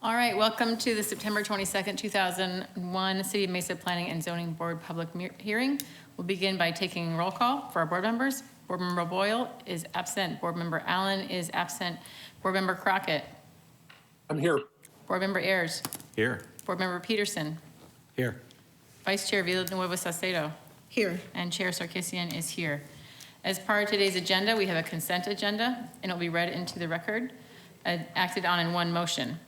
All right, welcome to the September 22nd, 2001 City of Mesa Planning and Zoning Board Public Hearing. We'll begin by taking roll call for our board members. Board Member Boyle is absent. Board Member Allen is absent. Board Member Crockett. I'm here. Board Member Ayers. Here. Board Member Peterson. Here. Vice Chair Villanueva Salcedo. Here. And Chair Sarkisian is here. As part of today's agenda, we have a consent agenda, and it will be read into the record, acted on in one motion.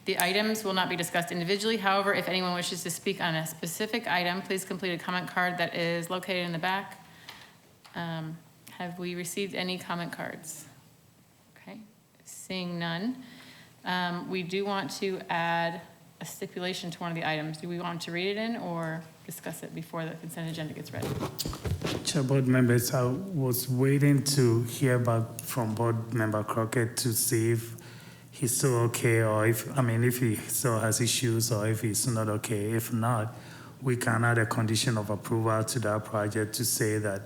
The items will not be discussed individually. However, if anyone wishes to speak on a specific item, please complete a comment card that is located in the back. Have we received any comment cards? Okay, seeing none. We do want to add a stipulation to one of the items. Do we want to read it in or discuss it before the consent agenda gets ready? Chair, board members, I was waiting to hear back from board member Crockett to see if he's still okay, or if he still has issues, or if he's not okay. If not, we can add a condition of approval to that project to say that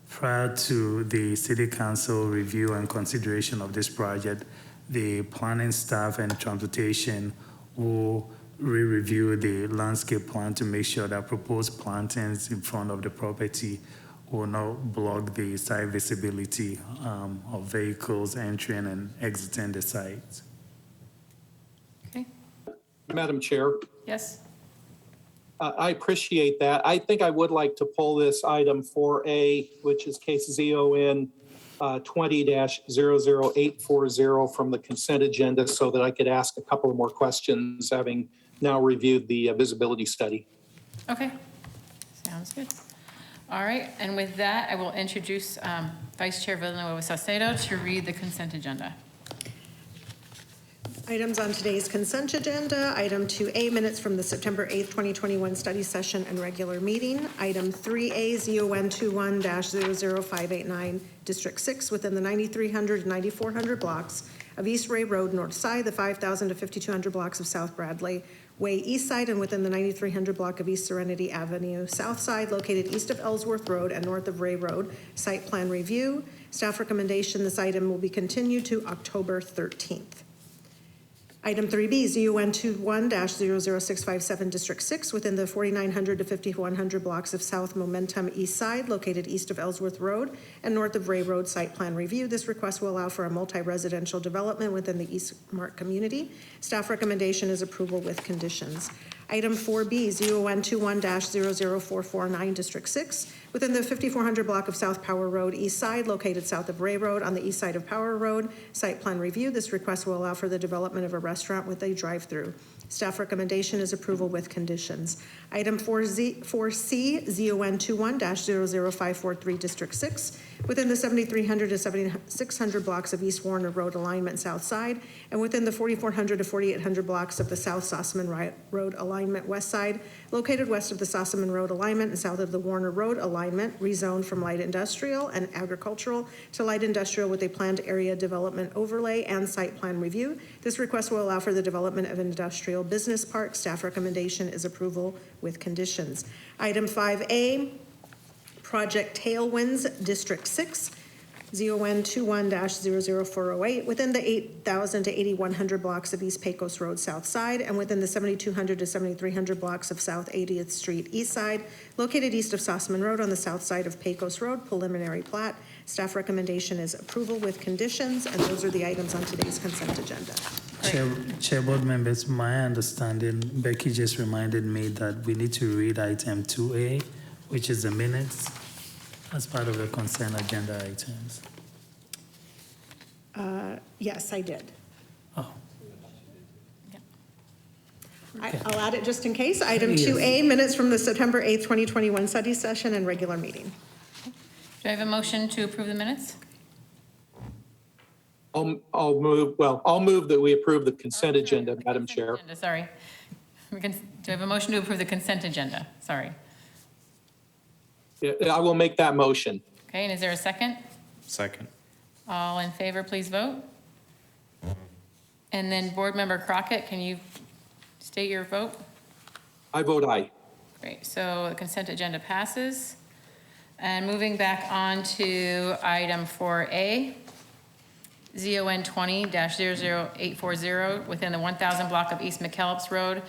prior to the city council review and consideration of this project, the planning staff and transportation will re-review the landscape plan to make sure that proposed plantings in front of the property will not block the site visibility of vehicles entering and exiting the site. Okay, Madam Chair, yes? I appreciate that. I think I would like to pull this item 4A, which is case ZON 20-00840 from the consent agenda so that I could ask a couple of more questions, having now reviewed the visibility study. Okay, sounds good. All right, and with that, I will introduce Vice Chair Villanueva Salcedo to read the consent agenda. Items on today's consent agenda. Item 2A, minutes from the September 8th, 2021 study session and regular meeting. Item 3A, ZON 21-00589, District 6, within the 9300 and 9400 blocks of East Ray Road, north side, the 5000 to 5200 blocks of South Bradley Way, east side, and within the 9300 block of East Serenity Avenue, south side, located east of Ellsworth Road and north of Ray Road. Site plan review. Staff recommendation, this item will be continued to October 13th. Item 3B, ZON 21-00657, District 6, within the 4900 to 5100 blocks of South Momentum East Side, located east of Ellsworth Road and north of Ray Road. Site plan review. This request will allow for a multi-residential development within the East Mark community. Staff recommendation is approval with conditions. Item 4B, ZON 21-00449, District 6, within the 5400 block of South Power Road East Side, located south of Ray Road on the east side of Power Road. Site plan review. This request will allow for the development of a restaurant with a drive-through. Staff recommendation is approval with conditions. Item 4C, ZON 21-00543, District 6, within the 7300 to 7600 blocks of East Warner Road alignment south side, and within the 4400 to 4800 blocks of the South Sossaman Road alignment west side, located west of the Sossaman Road alignment and south of the Warner Road alignment, rezoned from light industrial and agricultural to light industrial with a planned area development overlay and site plan review. This request will allow for the development of an industrial business park. Staff recommendation is approval with conditions. Item 5A, Project Tailwinds, District 6, ZON 21-00408, within the 8000 to 8100 blocks of East Pecos Road South Side and within the 7200 to 7300 blocks of South 80th Street East Side, located east of Sossaman Road on the south side of Pecos Road. Preliminary plat. Staff recommendation is approval with conditions, and those are the items on today's consent agenda. Chair, board members, my understanding, Becky just reminded me that we need to read item 2A, which is the minutes, as part of the consent agenda items. Yes, I did. Oh, I'll add it just in case. Item Yes. 2A, minutes from the September 8th, 2021 study session and regular meeting. Do I have a motion to approve the minutes? I'll move that we approve the consent agenda, Madam Chair. Sorry. Do I have a motion to approve the consent agenda? Sorry. Yeah, I will make that motion. Okay, and is there a second? Second. All in favor, please vote. And then Board Member Crockett, can you state your vote? I vote aye. Great, so the consent agenda passes. And moving back on to item 4A, ZON 20-00840 within the 1,000 block of East McKellips Road,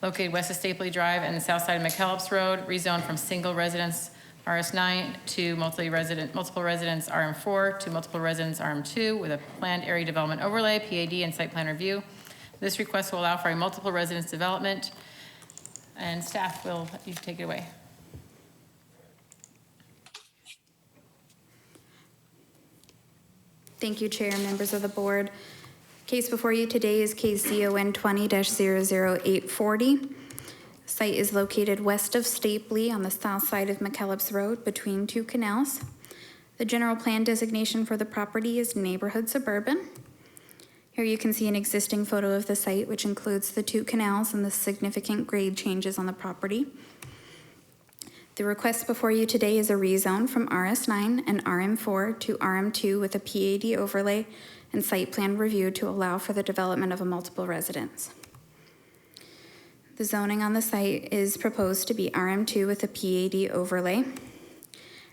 located west of Stapley Drive and the south side of McKellips Road, rezoned from single residence RS9 to multiple residence RM4 to multiple residence RM2 with a planned area development overlay, PAD, and site plan review. This request will allow for a multiple residence development, and staff will, you take it away. Thank you, Chair and members of the board. Case before you today is case ZON 20-00840. Site is located west of Stapley on the south side of McKellips Road between two canals. The general plan designation for the property is neighborhood suburban. Here you can see an existing photo of the site, which includes the two canals and the significant grade changes on the property. The request before you today is a rezone from RS9 and RM4 to RM2 with a PAD overlay and site plan review to allow for the development of a multiple residence. The zoning on the site is proposed to be RM2 with a PAD overlay.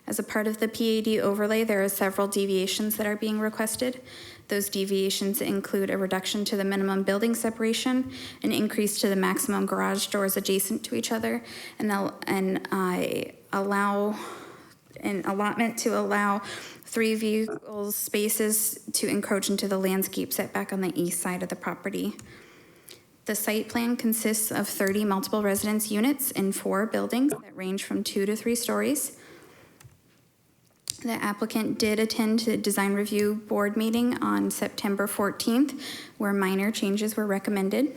As a part of the PAD overlay, there are several deviations that are being requested. Those deviations include a reduction to the minimum building separation, an increase to the maximum garage doors adjacent to each other, and an allotment to allow 3 vehicle spaces to encroach into the landscape setback on the east side of the property. The site plan consists of 30 multiple residence units in 4 buildings that range from 2 to 3 stories. The applicant did attend the design review board meeting on September 14th, where minor changes were recommended.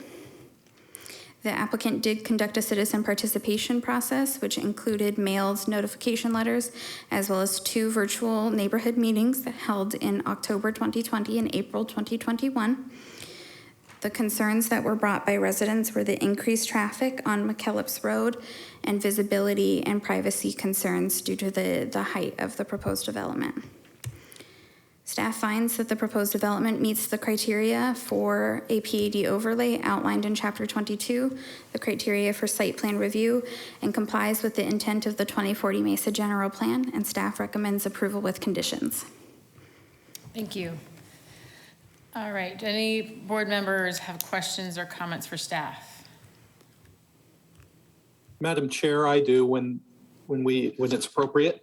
The applicant did conduct a citizen participation process, which included mailed notification letters, as well as 2 virtual neighborhood meetings held in October 2020 and April 2021. The concerns that were brought by residents were the increased traffic on McKellips Road and visibility and privacy concerns due to the height of the proposed development. Staff finds that the proposed development meets the criteria for a PAD overlay outlined in Chapter 22, the criteria for site plan review, and complies with the intent of the 2040 Mesa General Plan, and staff recommends approval with conditions. Thank you. All right, do any board members have questions or comments for staff? Madam Chair, I do when it's appropriate.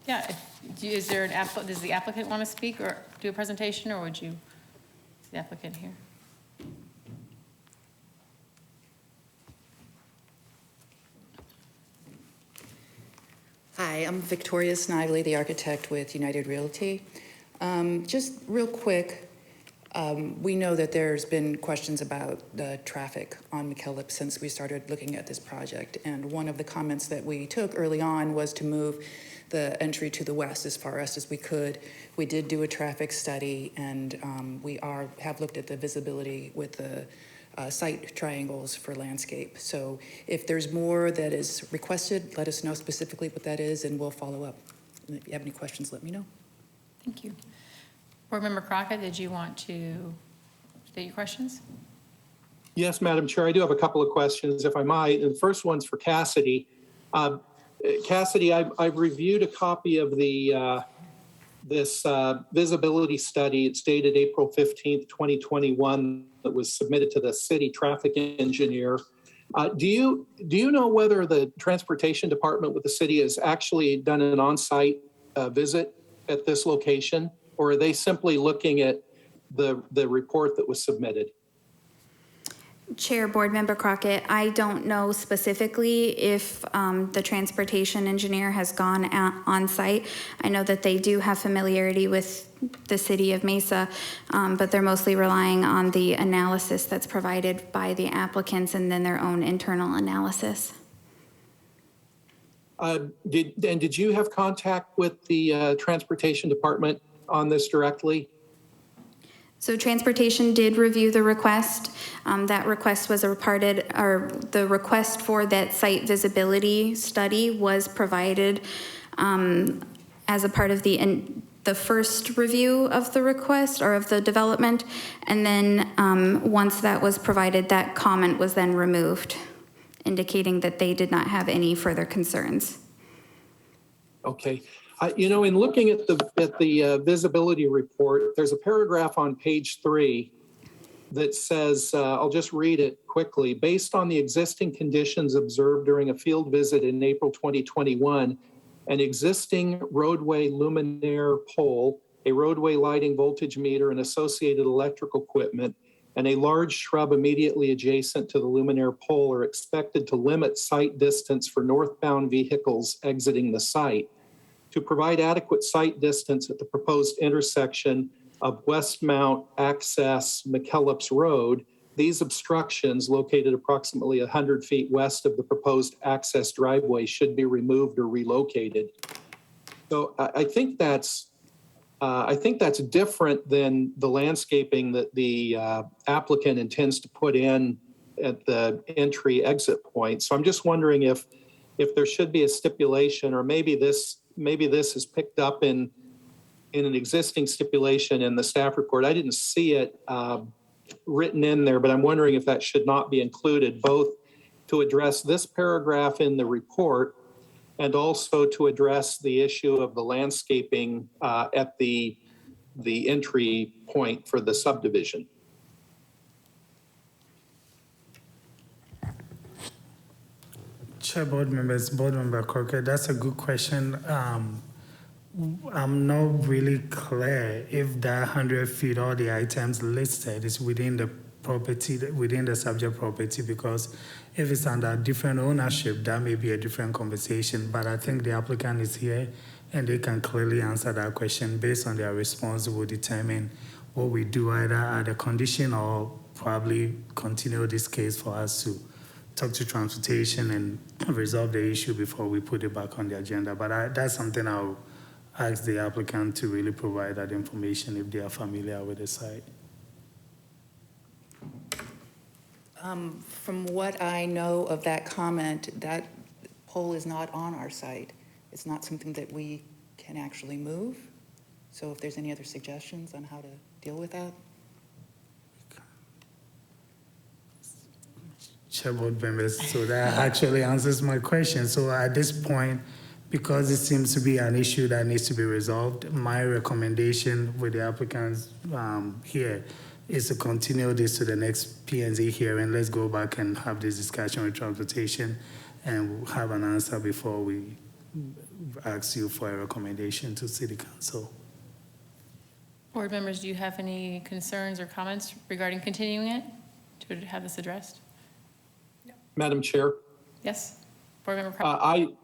Yeah, is there does the applicant want to speak or do a presentation, or would you, is the applicant here? Hi, I'm Victoria Snively, the architect with United Realty. Just real quick, we know that there's been questions about the traffic on McKellips since we started looking at this project. And one of the comments that we took early on was to move the entry to the west as far as we could. We did do a traffic study, and we have looked at the visibility with the site triangles for landscape. So if there's more that is requested, let us know specifically what that is, and we'll follow up. And if you have any questions, let me know. Thank you. Board Member Crockett, did you want to state your questions? Yes, Madam Chair, I do have a couple of questions, if I might. The first one's for Cassidy. Cassidy, I've reviewed a copy of this visibility study. It's dated April 15th, 2021, that was submitted to the city traffic engineer. Do you know whether the transportation department with the city has actually done an on-site visit at this location, or are they simply looking at the report that was submitted? Chair, Board Member Crockett, I don't know specifically if the transportation engineer has gone on site. I know that they do have familiarity with the city of Mesa, but they're mostly relying on the analysis that's provided by the applicants and then their own internal analysis. Did you have contact with the transportation department on this directly? So transportation did review the request. That request was the request for that site visibility study was provided as a part of the first review of the request or of the development. And then once that was provided, that comment was then removed, indicating that they did not have any further concerns. Okay. In looking at the visibility report, there's a paragraph on page 3 that says, I'll just read it quickly. Based on the existing conditions observed during a field visit in April 2021, an existing roadway luminaire pole, a roadway lighting voltage meter and associated electrical equipment, and a large shrub immediately adjacent to the luminaire pole are expected to limit sight distance for northbound vehicles exiting the site. To provide adequate sight distance at the proposed intersection of Westmount Access McKellips Road, these obstructions located approximately 100 feet west of the proposed access driveway should be removed or relocated. So I think that's different than the landscaping that the applicant intends to put in at the entry exit point. So I'm just wondering if there should be a stipulation, or maybe this is picked up in an existing stipulation in the staff report. I didn't see it written in there, but I'm wondering if that should not be included, both to address this paragraph in the report and also to address the issue of the landscaping at the entry point for the subdivision. Chair, board members, board member Crockett, that's a good question. I'm not really clear if that 100 feet, all the items listed is within the property, within the subject property, because if it's under different ownership, that may be a different conversation. But I think the applicant is here and they can clearly answer that question. Based on their response, we'll determine what we do either at a condition or probably continue this case for us to talk to transportation and resolve the issue before we put it back on the agenda. But that's something I'll ask the applicant to really provide that information if they are familiar with the site. From what I know of that comment, that pole is not on our site. It's not something that we can actually move. So if there's any other suggestions on how to deal with that? Chair, board members, so that actually answers my question. So at this point, because it seems to be an issue that needs to be resolved, my recommendation with the applicants here is to continue this to the next P&Z hearing. Let's go back and have this discussion with transportation and we'll have an answer before we ask you for a recommendation to City Council. Board members, do you have any concerns or comments regarding continuing it to have this addressed? Madam Chair? Yes? Board member Crockett?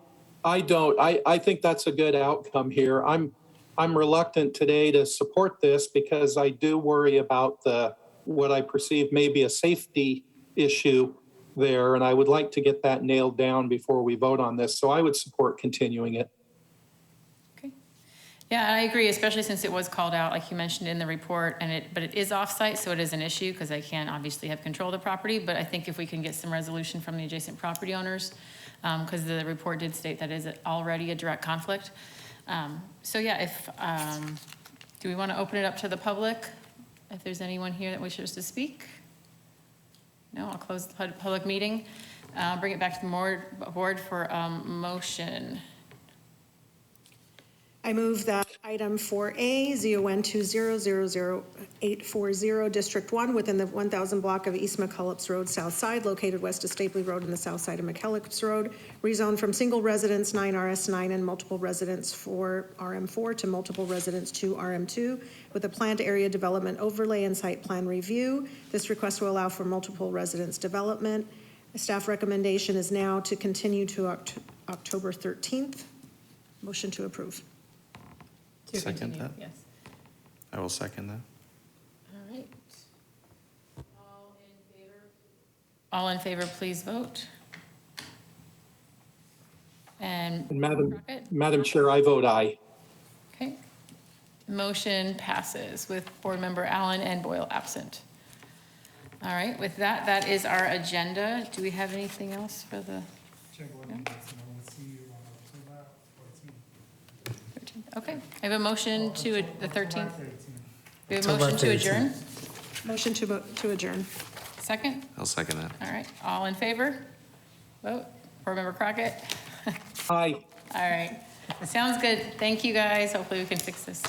I don't. I think that's a good outcome here. I'm reluctant today to support this because I do worry about what I perceive may be a safety issue there, and I would like to get that nailed down before we vote on this. So I would support continuing it. Okay. Yeah, I agree, especially since it was called out, like you mentioned in the report, but it is off-site, so it is an issue because I can't obviously have control of the property. But I think if we can get some resolution from the adjacent property owners, because the report did state that is already a direct conflict. So yeah, do we want to open it up to the public? If there's anyone here that wishes to speak? No, I'll close the public meeting. Bring it back to the board for motion. I move that item 4A, ZON 2000840, District 1, within the 1,000 block of East McKellips Road, South Side, located west of Stapley Road and the south side of McKellips Road, rezone from single residence 9RS9 and multiple residence 4 RM4 to multiple residence 2 RM2, with a planned area development overlay and site plan review. This request will allow for multiple residence development. The staff recommendation is now to continue to October 13th. Motion to approve. To Second continue, that. yes. I will second that. All right. All in favor, please vote. And Madam Chair, I vote aye. okay. Motion passes with board member Allen and Boyle absent. All right, with that, that is our agenda. Do we have anything else for the? Okay, I have a motion to the 13th. We have a motion to adjourn. Motion to adjourn. Second? I'll second that. All right, all in favor? Vote. Board member Crockett? Aye. All right. Sounds good. Thank you, guys. Hopefully we can fix this.